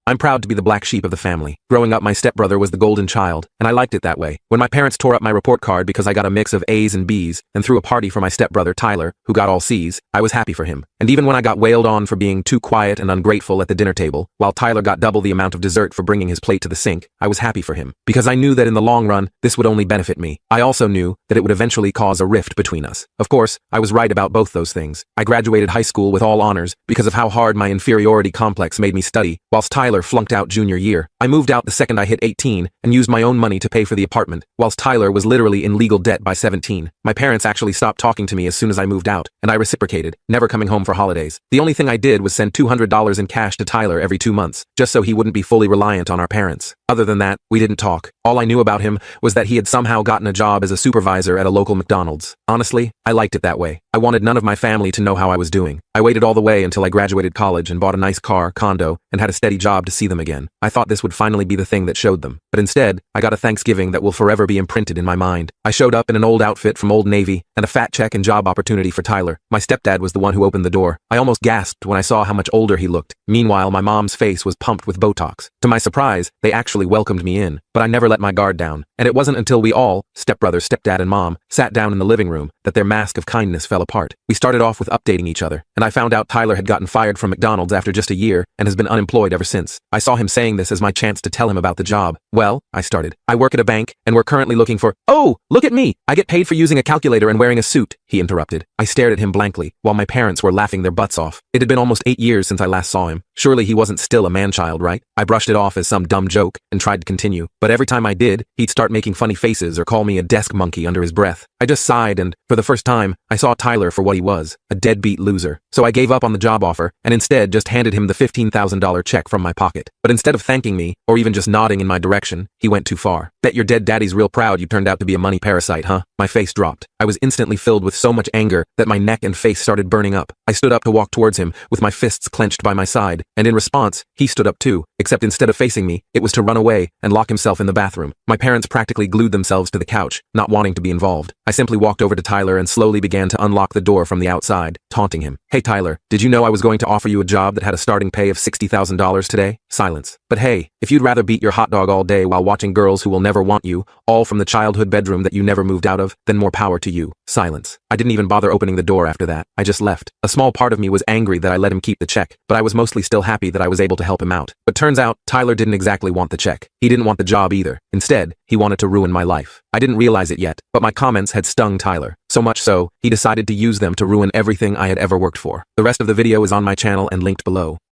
I'm proud to be the black sheep of the family. Growing up, my stepbrother was the golden child, and I liked it that way. When my parents tore up my report card because I got a mix of A's and B's, and threw a party for my stepbrother Tyler, who got all C's, I was happy for him. And even when I got wailed on for being too quiet and ungrateful at the dinner table, while Tyler got double the amount of dessert for bringing his plate to the sink, I was happy for him. Because I knew that in the long run, this would only benefit me. I also knew that it would eventually cause a rift between us. Of course, I was right about both those things. I graduated high school with all honors because of how hard my inferiority complex made me study, whilst Tyler flunked out junior year. I moved out the second I hit 18 and used my own money to pay for the apartment, whilst Tyler was literally in legal debt by 17. My parents actually stopped talking to me as soon as I moved out, and I reciprocated, never coming home for holidays. The only thing I did was send $200 in cash to Tyler every 2 months, just so he wouldn't be fully reliant on our parents. Other than that, we didn't talk. All I knew about him was that he had somehow gotten a job as a supervisor at a local McDonald's. Honestly, I liked it that way. I wanted none of my family to know how I was doing. I waited all the way until I graduated college and bought a nice car, condo, and had a steady job to see them again. I thought this would finally be the thing that showed them. But instead, I got a Thanksgiving that will forever be imprinted in my mind. I showed up in an old outfit from Old Navy and a fat check and job opportunity for Tyler. My stepdad was the one who opened the door. I almost gasped when I saw how much older he looked. Meanwhile, my mom's face was pumped with Botox. To my surprise, they actually welcomed me in, but I never let my guard down. And it wasn't until we all, stepbrother, stepdad, and mom, sat down in the living room that their mask of kindness fell apart. We started off with updating each other, and I found out Tyler had gotten fired from McDonald's after just a year and has been unemployed ever since. I saw him saying this as my chance to tell him about the job. Well, I started. I work at a bank, and we're currently looking for— "Oh, look at me! I get paid for using a calculator and wearing a suit," he interrupted. I stared at him blankly, while my parents were laughing their butts off. It had been almost 8 years since I last saw him. Surely he wasn't still a man-child, right? I brushed it off as some dumb joke and tried to continue, but every time I did, he'd start making funny faces or call me a desk monkey under his breath. I just sighed and, for the first time, I saw Tyler for what he was, a deadbeat loser. So I gave up on the job offer and instead just handed him the $15,000 check from my pocket. But instead of thanking me, or even just nodding in my direction, he went too far. "Bet your dead daddy's real proud you turned out to be a money parasite, huh?" My face dropped. I was instantly filled with so much anger that my neck and face started burning up. I stood up to walk towards him, with my fists clenched by my side, and in response, he stood up too, except instead of facing me, it was to run away and lock himself in the bathroom. My parents practically glued themselves to the couch, not wanting to be involved. I simply walked over to Tyler and slowly began to unlock the door from the outside, taunting him. "Hey Tyler, did you know I was going to offer you a job that had a starting pay of $60,000 today?" Silence. "But hey, if you'd rather beat your hot dog all day while watching girls who will never want you, all from the childhood bedroom that you never moved out of, then more power to you." Silence. I didn't even bother opening the door after that. I just left. A small part of me was angry that I let him keep the check, but I was mostly still happy that I was able to help him out. But turns out, Tyler didn't exactly want the check. He didn't want the job either. Instead, he wanted to ruin my life. I didn't realize it yet, but my comments had stung Tyler. So much so, he decided to use them to ruin everything I had ever worked for. The rest of the video is on my channel and linked below.